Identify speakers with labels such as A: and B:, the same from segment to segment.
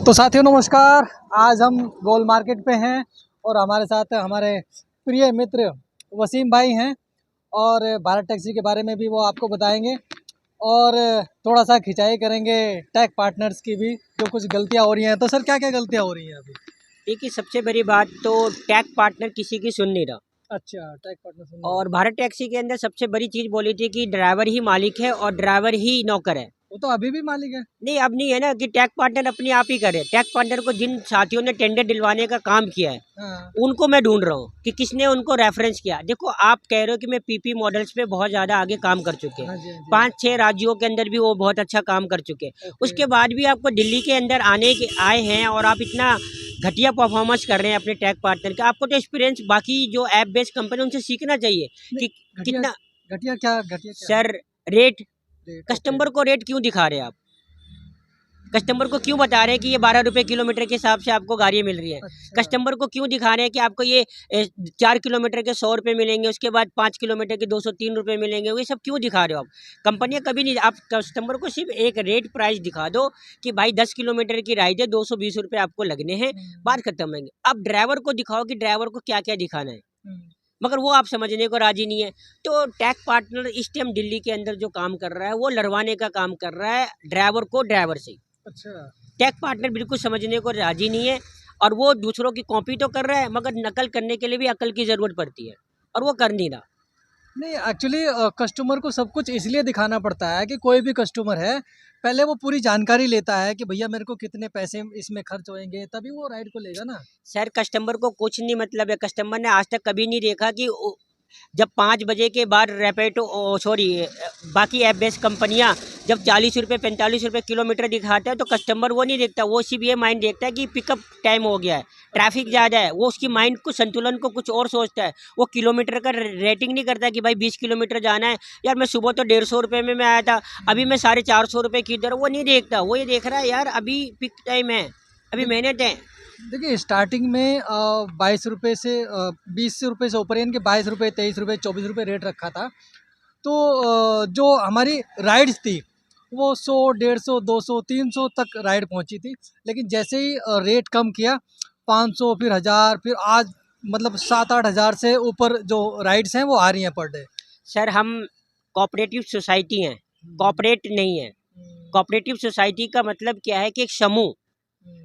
A: तो साथियों नमस्कार। आज हम गोल मार्केट पे हैं और हमारे साथ हमारे प्रिय मित्र वसीम भाई हैं और भारत टैक्सी के बारे में भी वो आपको बताएंगे और थोड़ा सा खिंचाई करेंगे टैग पार्टनर्स की भी, जो कुछ गलतियां हो रही हैं। तो सर क्या क्या गलतियां हो रही हैं अभी?
B: देखिए, सबसे बड़ी बात तो टैग पार्टनर किसी की सुन नहीं रहा।
A: अच्छा, टैग पार्टनर
B: और भारत टैक्सी के अंदर सबसे बड़ी चीज़ बोली थी कि ड्राइवर ही मालिक है और ड्राइवर ही नौकर है।
A: वो तो अभी भी मालिक है।
B: नहीं, अब नहीं है ना कि टैग पार्टनर अपने आप ही करे। टैग पार्टनर को जिन साथियों ने टेंडर दिलवाने का काम किया है,
A: हाँ।
B: उनको मैं ढूंढ रहा हूँ कि किसने उनको रेफरेंस किया। देखो, आप कह रहे हो कि मैं पीपी मॉडल्स पे बहुत ज़्यादा आगे काम कर चुके
A: हाँ
B: हैं।
A: जी, हाँ जी।
B: 5-6 राज्यों के अंदर भी वो बहुत अच्छा काम कर चुके हैं।
A: ओके।
B: उसके बाद भी आपको दिल्ली के अंदर आए हैं और आप इतना घटिया परफॉर्मेंस कर रहे हैं अपने टैग पार्टनर का। आपको तो एक्सपीरियंस बाकी जो ऐप बेस्ड कंपनी उनसे सीखना चाहिए
A: नहीं,
B: कि
A: घटिया
B: कितना।
A: घटिया क्या है?
B: Sir, rate,
A: rate, okay.
B: Customer को रेट क्यों दिखा रहे हैं आप? कस्टमर को क्यों बता रहे हैं कि ये 12 रुपये किलोमीटर के हिसाब से आपको गाड़ियाँ मिल रही हैं?
A: अच्छा।
B: कस्टमर को क्यों दिखा रहे हैं कि आपको ये 4 किलोमीटर के 100 रुपये मिलेंगे, उसके बाद 5 किलोमीटर के 203 रुपये मिलेंगे? ये सब क्यों दिखा रहे हो आप? कंपनियां कभी नहीं, आप कस्टमर को सिर्फ एक रेट प्राइस दिखा दो कि भाई 10 किलोमीटर की राइड है, 220 रुपये आपको लगने हैं, बात खत्म है। अब ड्राइवर को दिखाओ कि ड्राइवर को क्या क्या दिखाना है, मगर वो आप समझने को राजी नहीं है। तो टैग पार्टनर इस टाइम दिल्ली के अंदर जो काम कर रहा है, वो लड़वाने का काम कर रहा है ड्राइवर को ड्राइवर से।
A: अच्छा।
B: टैग पार्टनर बिल्कुल समझने को राजी नहीं है और वो दूसरों की कॉपी तो कर रहा है, मगर नकल करने के लिए भी अकल की ज़रूरत पड़ती है और वो कर नहीं रहा।
A: नहीं, एक्चुअली कस्टमर को सब कुछ इसलिए दिखाना पड़ता है कि कोई भी कस्टमर है, पहले वो पूरी जानकारी लेता है कि भैया मेरे को कितने पैसे इसमें खर्च होएंगे, तभी वो राइड को लेगा ना।
B: सर, कस्टमर को कुछ नहीं मतलब है। कस्टमर ने आज तक कभी नहीं देखा कि जब 5 बजे के बाद रैपिडो, सॉरी, बाकी ऐप बेस्ड कंपनियां जब 40 रुपये 45 रुपये किलोमीटर दिखाते हैं तो कस्टमर वो नहीं देखता। वो सिर्फ ये माइंड देखता है कि पिकअप टाइम हो गया है, ट्रैफिक ज़्यादा है। वो उसकी माइंड को संतुलन को कुछ और सोचता है। वो किलोमीटर का रेटिंग नहीं करता कि भाई 20 किलोमीटर जाना है, यार मैं सुबह तो 150 रुपये में मैं आया था, अभी मैं 450 रुपये की दर। वो नहीं देखता। वो ये देख रहा है यार अभी पिक टाइम है, अभी मेहनत है।
A: देखिए, स्टार्टिंग में 22 रुपये से 20 रुपये से ऊपर, यानी कि 22 रुपये, 23 रुपये, 24 रुपये रेट रखा था। तो जो हमारी राइड्स थी वो 100, 150, 200, 300 तक राइड पहुंची थी। लेकिन जैसे ही रेट कम किया, 500, फिर 1000, फिर आज मतलब 7-8 हज़ार से ऊपर जो राइड्स हैं वो आ रही हैं पर डे।
B: सर, हम कोऑपरेटिव सोसाइटी हैं, कॉपरेट नहीं है। कोऑपरेटिव सोसाइटी का मतलब क्या है कि एक समूह,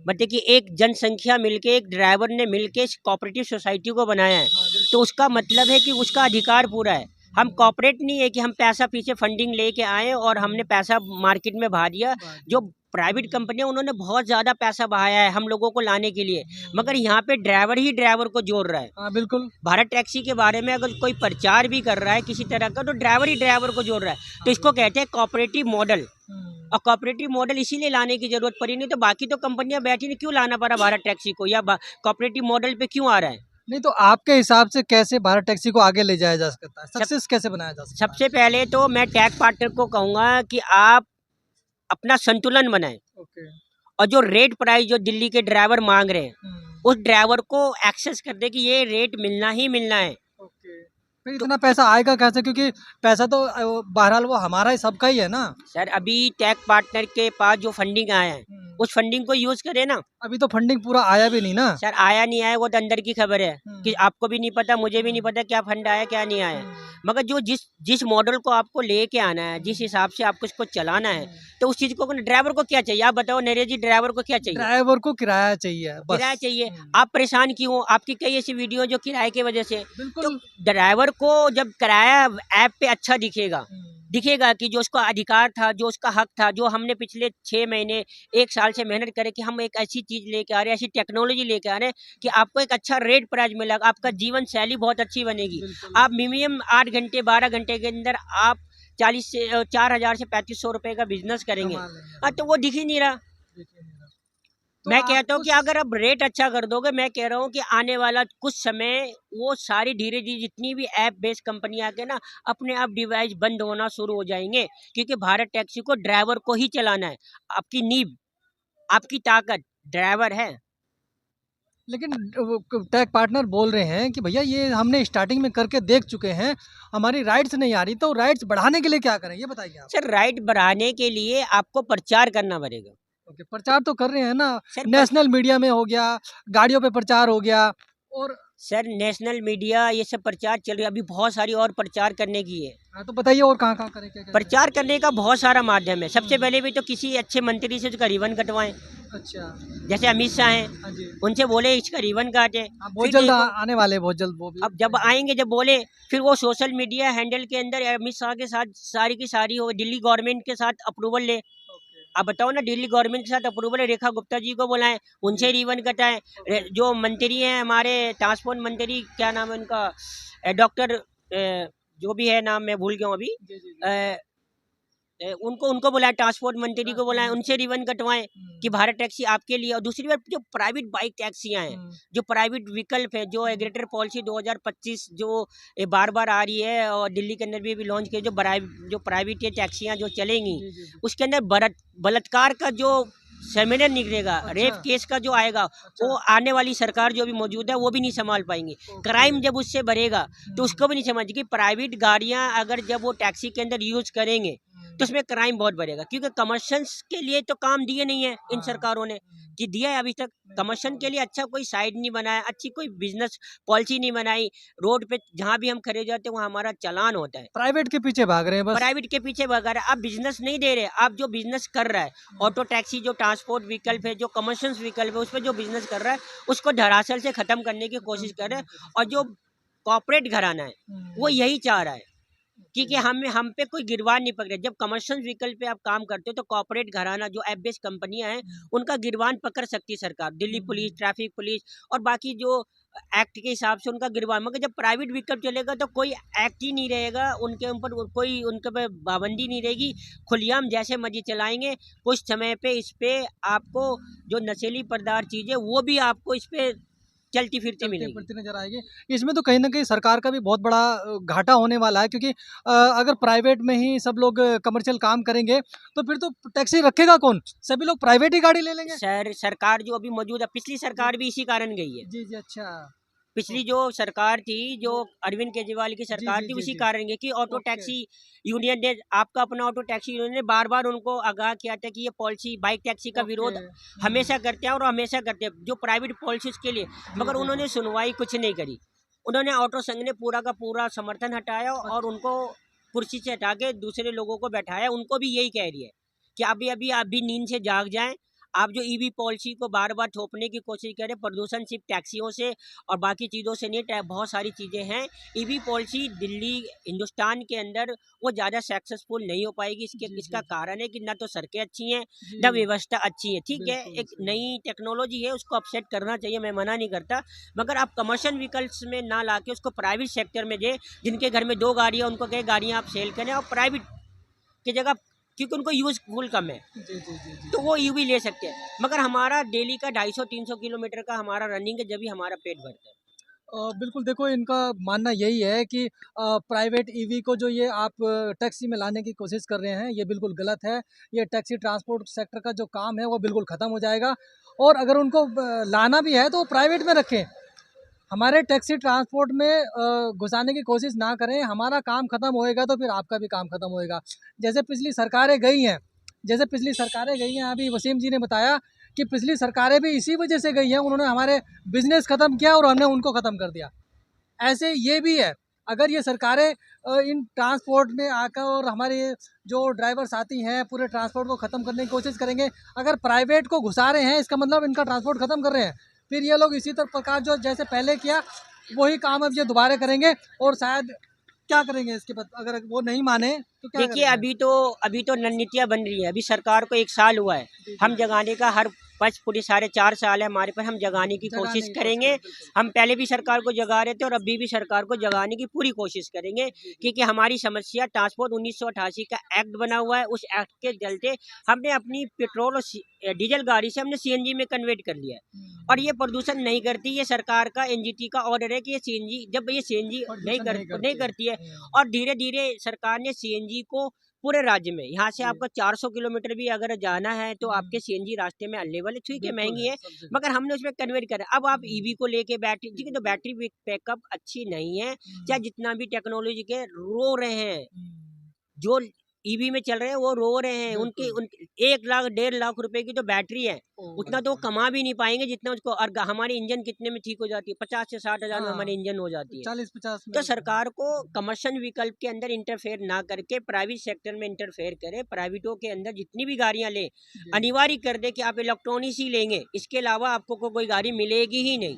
B: मतलब कि एक जनसंख्या मिलके, एक ड्राइवर ने मिलके इस कोऑपरेटिव सोसाइटी को बनाया है। तो उसका मतलब है कि उसका अधिकार पूरा है। हम कॉपरेट नहीं है कि हम पैसा पीछे फंडिंग लेके आए और हमने पैसा मार्केट में बहा दिया। जो प्राइवेट कंपनियां, उन्होंने बहुत ज़्यादा पैसा बहाया है हम लोगों को लाने के लिए, मगर यहाँ पे ड्राइवर ही ड्राइवर को जोड़ रहा है।
A: हाँ, बिल्कुल।
B: भारत टैक्सी के बारे में अगर कोई प्रचार भी कर रहा है किसी तरह का, तो ड्राइवर ही ड्राइवर को जोड़ रहा है। तो इसको कहते हैं कोऑपरेटिव मॉडल। और कोऑपरेटिव मॉडल इसीलिए लाने की जरूरत पड़ी, नहीं तो बाकी तो कंपनियां बैठी नहीं, क्यों लाना पड़ा भारत टैक्सी को, या कोऑपरेटिव मॉडल पे क्यों आ रहा है?
A: नहीं, तो आपके हिसाब से कैसे भारत टैक्सी को आगे ले जाया जा सकता है, सक्सेस कैसे बनाया जा सकता है?
B: सबसे पहले तो मैं टैग पार्टनर को कहूँगा कि आप अपना संतुलन बनाएं
A: ओके।
B: और जो रेट प्राइस जो दिल्ली के ड्राइवर मांग रहे हैं, उस ड्राइवर को एक्सेस कर दे कि ये रेट मिलना ही मिलना है।
A: ओके। फिर इतना पैसा आएगा कैसे, क्योंकि पैसा तो बहरहाल वो हमारा ही, सबका ही है ना।
B: सर, अभी टैग पार्टनर के पास जो फंडिंग आया है, उस फंडिंग को यूज करें ना।
A: अभी तो फंडिंग पूरा आया भी नहीं ना।
B: सर, आया नहीं आया वो तो अंदर की खबर है कि आपको भी नहीं पता, मुझे भी नहीं पता क्या फंड आया क्या नहीं आया। मगर जो जिस जिस मॉडल को आपको लेके आना है, जिस हिसाब से आपको इसको चलाना है, तो उस चीज को ड्राइवर को क्या चाहिए? आप बताओ नरेश जी, ड्राइवर को क्या चाहिए?
A: ड्राइवर को किराया चाहिए, बस।
B: किराया चाहिए। आप परेशान क्यों हो? आपकी कई ऐसी वीडियो जो किराए की वजह से।
A: बिल्कुल।
B: तो ड्राइवर को जब किराया ऐप पे अच्छा दिखेगा कि जो उसका अधिकार था, जो उसका हक था, जो हमने पिछले 6 महीने 1 साल से मेहनत करे कि हम एक ऐसी चीज़ लेके आ रहे हैं, ऐसी टेक्नोलॉजी लेके आ रहे हैं कि आपको एक अच्छा रेट प्राइस मिलेगा, आपका जीवन शैली बहुत अच्छी बनेगी। आप मिनिमम 8 घंटे 12 घंटे के अंदर आप 4,000 से 3,500 रुपये का बिजनेस करेंगे। हाँ, तो वो दिख ही नहीं रहा।
A: तो
B: मैं कहता हूँ कि अगर आप रेट अच्छा कर दोगे, मैं कह रहा हूँ कि आने वाला कुछ समय वो सारी धीरे धीरे जितनी भी ऐप बेस्ड कंपनियां आके ना, अपने आप डिवाइस बंद होना शुरू हो जाएंगे, क्योंकि भारत टैक्सी को ड्राइवर को ही चलाना है। आपकी नींव, आपकी ताकत ड्राइवर है।
A: लेकिन टैग पार्टनर बोल रहे हैं कि भैया ये हमने स्टार्टिंग में करके देख चुके हैं, हमारी राइड्स नहीं आ रही, तो राइड्स बढ़ाने के लिए क्या करें, ये बताइए आप।
B: सर, राइट बढ़ाने के लिए आपको प्रचार करना पड़ेगा।
A: ओके, प्रचार तो कर रहे हैं ना,
B: सर
A: नेशनल मीडिया में हो गया, गाड़ियों पे प्रचार हो गया और
B: सर नेशनल मीडिया ये सब प्रचार चल रही है, अभी बहुत सारी और प्रचार करने की है।
A: हाँ, तो बताइए और कहाँ-कहाँ करें, क्या-क्या करें?
B: प्रचार करने का बहुत सारा माध्यम है। सबसे
A: हुँ,
B: पहले भी तो किसी अच्छे मंत्री से उसका रिबन कटवाएं,
A: अच्छा,
B: जैसे अमित शाह हैं,
A: हाँ जी।
B: उनसे बोले इसका रिबन काटे।
A: हाँ, बहुत
B: फिर
A: जल्द
B: देखो
A: आने वाले हैं, बहुत जल्द वो भी
B: अब जब
A: आएँगे।
B: आएंगे, जब बोले, फिर वो सोशल मीडिया हैंडल के अंदर अमित शाह के साथ सारी की सारी हो, दिल्ली गवर्नमेंट के साथ अप्रूवल ले।
A: ओके,
B: आप बताओ ना, दिल्ली गवर्नमेंट के साथ अप्रूवल है, रेखा गुप्ता जी को बुलाएं,
A: जी,
B: उनसे रिबन कटाएं।
A: ओके।
B: जो मंत्री हैं हमारे ट्रांसपोर्ट मंत्री, क्या नाम है उनका, डॉक्टर जो भी है नाम मैं भूल गया हूँ अभी,
A: जी, जी, जी।
B: अ, उनको उनको बुलाएं, ट्रांसपोर्ट मंत्री को
A: ट्रांसपोर्ट
B: बुलाएं, उनसे
A: मिनिस्टर।
B: रिबन कटवाएं कि
A: हुँ,
B: भारत टैक्सी आपके लिए। और दूसरी बात, जो प्राइवेट बाइक टैक्सियां हैं,
A: हुँ,
B: जो प्राइवेट विकल्प है, जो
A: हुँ,
B: एग्रेटर पॉलिसी 2025 जो बार बार आ रही है और दिल्ली के अंदर भी लॉन्च की, जो प्राइवेट ये टैक्सियां जो चलेंगी,
A: जी, जी, जी।
B: उसके अंदर बलात्कार का जो सेमिनल निकलेगा,
A: अच्छा,
B: रेप केस का जो आएगा,
A: अच्छा,
B: वो आने वाली सरकार जो भी मौजूद है वो भी नहीं संभाल पाएंगे।
A: ओके।
B: क्राइम जब उससे बढ़ेगा तो
A: हुँ,
B: उसको भी नहीं समझ कि प्राइवेट गाड़ियां अगर जब वो टैक्सी के अंदर यूज करेंगे तो
A: हुँ,
B: उसमें क्राइम बहुत बढ़ेगा, क्योंकि कमर्शियल्स के लिए तो काम दिए नहीं है इन
A: हाँ,
B: सरकारों ने,
A: हुँ,
B: कि दिया है अभी तक।
A: नहीं दे
B: कमर्शियल
A: पाओगे।
B: के लिए अच्छा कोई साइड नहीं बनाया, अच्छी कोई बिजनेस पॉलिसी नहीं बनाई। रोड पे जहाँ भी हम खड़े हो जाते हैं वहाँ हमारा चालान होता है।
A: प्राइवेट के पीछे भाग रहे हैं बस।
B: प्राइवेट के पीछे भगा रहे हैं। आप बिजनेस नहीं दे रहे, आप जो बिजनेस कर रहा है,
A: हुँ,
B: ऑटो टैक्सी जो ट्रांसपोर्ट विकल्प है, जो कमर्शियल विकल्प है, उस पर जो बिजनेस कर रहा है, उसको धरातल से खत्म करने की
A: खत्म
B: कोशिश कर रहे
A: करने
B: हैं।
A: की कोशिश
B: और
A: कर
B: जो
A: रहे हैं।
B: कॉर्पोरेट घराना है वो
A: हुँ,
B: यही चाह रहा है,
A: ओके।
B: क्योंकि हम पे कोई गिरबान नहीं पकड़े। जब कमर्शियल व्हीकल पे आप काम करते हो तो कॉर्पोरेट घराना जो ऐप बेस्ड कंपनियां हैं,
A: हुँ,
B: उनका गिरबान पकड़ सकती है सरकार, दिल्ली पुलिस,
A: हुँ,
B: ट्रैफिक पुलिस और बाकी जो एक्ट के हिसाब से उनका गिरबान। मगर जब प्राइवेट व्हीकल चलेगा तो कोई एक्ट ही नहीं रहेगा उनके ऊपर, कोई उनके पे पाबंदी नहीं रहेगी। खुलेआम जैसे मर्जी चलाएंगे। कुछ समय पे इस पे आपको जो नशीली पदार्थ चीज़ें वो भी आपको इस पे चलती फिरती मिलेगी।
A: चलती-फिरती नज़र आएगी। इसमें तो कहीं न कहीं सरकार का भी बहुत बड़ा घाटा होने वाला है, क्योंकि अगर प्राइवेट में ही सब लोग कमर्शियल काम करेंगे, तो फिर तो टैक्सी रखेगा कौन? सभी लोग प्राइवेट ही गाड़ी ले लेंगे।
B: सरकार जो अभी मौजूद है, पिछली
A: जी।
B: सरकार भी इसी कारण गई है।
A: जी, जी, अच्छा।
B: पिछली
A: ओके।
B: जो सरकार थी, जो अरविंद केजरीवाल की
A: जी,
B: सरकार
A: जी,
B: थी,
A: जी,
B: उसी
A: जी।
B: कारण की कि ऑटो
A: ओके।
B: टैक्सी यूनियन ने, आपका अपना ऑटो टैक्सी यूनियन ने बार बार उनको आगाह किया था कि ये पॉलिसी बाइक टैक्सी का
A: ओके।
B: विरोध
A: हुँ।
B: हमेशा करते हैं और हमेशा करते हैं, जो प्राइवेट पॉलिसीज के लिए।
A: जी,
B: मगर
A: जी, जी।
B: उन्होंने सुनवाई कुछ नहीं करी। उन्होंने, ऑटो संघ ने पूरा का पूरा समर्थन हटाया और
A: अच्छा।
B: उनको कुर्सी से हटा के दूसरे लोगों को बैठाया। उनको भी यही कह रही है कि अभी अभी आप भी नींद से जाग जाएं। आप जो ईवी पॉलिसी को बार बार थोपने की कोशिश करें, प्रदूषण सिर्फ टैक्सियों से और बाकी चीज़ों से नहीं, बहुत सारी चीज़ें हैं। ईवी पॉलिसी दिल्ली हिंदुस्तान के अंदर वो ज़्यादा सक्सेसफुल नहीं हो पाएगी।
A: जी,
B: इसका
A: जी, जी।
B: कारण है कि ना तो सड़कें अच्छी हैं,
A: जी,
B: ना व्यवस्था अच्छी है। ठीक है,
A: बिल्कुल
B: एक
A: सही बात।
B: नई टेक्नोलॉजी है, उसको अपसेट करना चाहिए, मैं मना नहीं करता। मगर आप कमर्शियल व्हीकल्स में ना लाके उसको प्राइवेट सेक्टर में दे। जिनके घर में 2 गाड़ियाँ, उनको कहे गाड़ियाँ आप सेल करें और प्राइवेट की जगह, क्योंकि उनको यूजफुल कम है,
A: जी, जी, जी, जी,
B: तो
A: जी।
B: वो यूवी ले सकते हैं। मगर हमारा डेली का 250-300 किलोमीटर का हमारा रनिंग है, जब भी हमारा पेट भरता है।
A: बिल्कुल, देखो इनका मानना यही है कि प्राइवेट ईवी को जो ये आप टैक्सी में लाने की कोशिश कर रहे हैं, ये बिल्कुल गलत है। ये टैक्सी ट्रांसपोर्ट सेक्टर का जो काम है वो बिल्कुल ख़त्म हो जाएगा, और अगर उनको लाना भी है तो प्राइवेट में रखें। हमारे टैक्सी ट्रांसपोर्ट में घुसाने की कोशिश ना करें। हमारा काम ख़त्म होएगा तो फिर आपका भी काम ख़त्म होएगा। जैसे पिछली सरकारें गई हैं, अभी वसीम जी ने बताया कि पिछली सरकारें भी इसी वजह से गई हैं, उन्होंने हमारे बिज़नेस ख़त्म किया और हमने उनको ख़त्म कर दिया। ऐसे ये भी है, अगर ये सरकारें इन ट्रांसपोर्ट में आकर और हमारे जो ड्राइवर साथी हैं, पूरे ट्रांसपोर्ट को ख़त्म करने की कोशिश करेंगे, अगर प्राइवेट को घुसा रहे हैं, इसका मतलब इनका ट्रांसपोर्ट ख़त्म कर रहे हैं। फिर ये लोग इसी प्रकार जो जैसे पहले किया, वही काम अब ये दोबारा करेंगे, और शायद क्या करेंगे इसके बाद, अगर वो नहीं माने, तो क्या
B: देखिए,
A: करेंगे?
B: अभी तो रणनीतियाँ बन रही है। अभी सरकार को 1 साल हुआ है।
A: जी, जी,
B: हम
A: जी।
B: जगाने का हर पच पूरे साढ़े 4 साल है हमारे पास, हम जगाने की
A: जगाने
B: कोशिश
A: की कोशिश
B: करेंगे।
A: करें, बिल्कुल।
B: हम पहले भी सरकार को जगा रहे थे और अभी भी सरकार को जगाने की पूरी कोशिश करेंगे,
A: जी, जी।
B: क्योंकि हमारी समस्या ट्रांसपोर्ट 1988 का एक्ट बना हुआ है। उस एक्ट के चलते हमने अपनी पेट्रोल और डीजल गाड़ी से हमने सीएनजी में कन्वर्ट कर लिया है। और
A: हुँ,
B: ये प्रदूषण नहीं करती। ये सरकार का एनजीटी का ऑर्डर है कि ये सीएनजी, जब ये सीएनजी
A: प्रदूषण नहीं
B: नहीं
A: करती है।
B: करती है।
A: हुँ,
B: और धीरे धीरे सरकार ने सीएनजी को पूरे राज्य में, यहाँ से
A: जी।
B: आपको 400 किलोमीटर भी अगर जाना है तो
A: हुँ,
B: आपके सीएनजी रास्ते में अवेलेबल है। ठीक है,
A: बिल्कुल
B: महंगी
A: है,
B: है,
A: सब जगह।
B: मगर हमने उसमें कन्वर्ट करा। अब आप
A: हुँ,
B: ईवी को लेके बैटरी,
A: जी,
B: ठीक है,
A: जी,
B: तो
A: जी।
B: बैटरी बैकअप अच्छी नहीं है।
A: हुँ,
B: चाहे जितना भी टेक्नोलॉजी के रो रहे हैं,
A: हुँ।
B: जो ईवी में चल रहे हैं वो रो रहे हैं। उनकी
A: बिल्कुल।
B: उन 1 लाख 1.5 लाख रुपए की तो बैटरी है, उतना तो वो कमा भी नहीं पाएंगे जितना उसको। और हमारी इंजन कितने में ठीक हो जाती है? 50 से 60 हजार में हमारी
A: हाँ,
B: इंजन हो जाती है।
A: 40-50 में
B: तो
A: होता है।
B: सरकार को कमर्शियल विकल्प के अंदर इंटरफेयर ना करके प्राइवेट सेक्टर में इंटरफेयर करे। प्राइवेटों के अंदर जितनी भी गाड़ियां ले,
A: जी।
B: अनिवार्य कर दे कि आप इलेक्ट्रॉनिक्स ही लेंगे, इसके अलावा आपको कोई गाड़ी मिलेगी ही नहीं।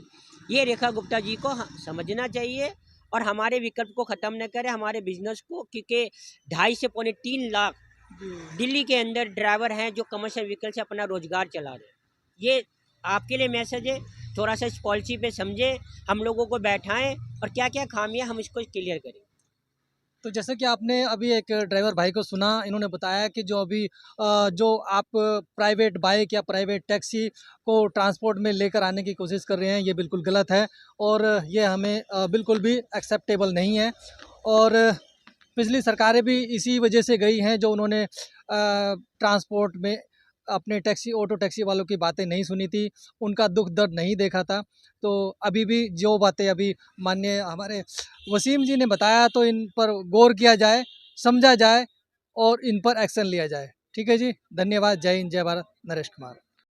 B: ये रेखा गुप्ता जी को समझना चाहिए और हमारे विकल्प को ख़त्म न करें, हमारे बिजनेस को। क्योंकि 2.5 से 3 लाख
A: जी।
B: दिल्ली के अंदर ड्राइवर हैं जो कमर्शियल व्हीकल से अपना रोजगार चला रहे हैं। ये आपके लिए मैसेज है। थोड़ा सा इस पॉलिसी पे समझें, हम लोगों को बैठाएं और क्या क्या खामियां हम इसको क्लियर करें।
A: तो जैसे कि आपने अभी एक ड्राइवर भाई को सुना, इन्होंने बताया कि जो अभी जो आप प्राइवेट बाइक या प्राइवेट टैक्सी को ट्रांसपोर्ट में लेकर आने की कोशिश कर रहे हैं, ये बिल्कुल गलत है और ये हमें बिल्कुल भी एक्सेप्टेबल नहीं है। और पिछली सरकारें भी इसी वजह से गई हैं, जो उन्होंने ट्रांसपोर्ट में अपने टैक्सी ऑटो टैक्सी वालों की बातें नहीं सुनी थी, उनका दुख दर्द नहीं देखा था। तो अभी भी जो बातें अभी माननीय हमारे वसीम जी ने बताया, तो इन पर गौर किया जाए, समझा जाए और इन पर एक्शन लिया जाए। ठीक है जी, धन्यवाद। जय हिंद, जय भारत। नरेश कुमार।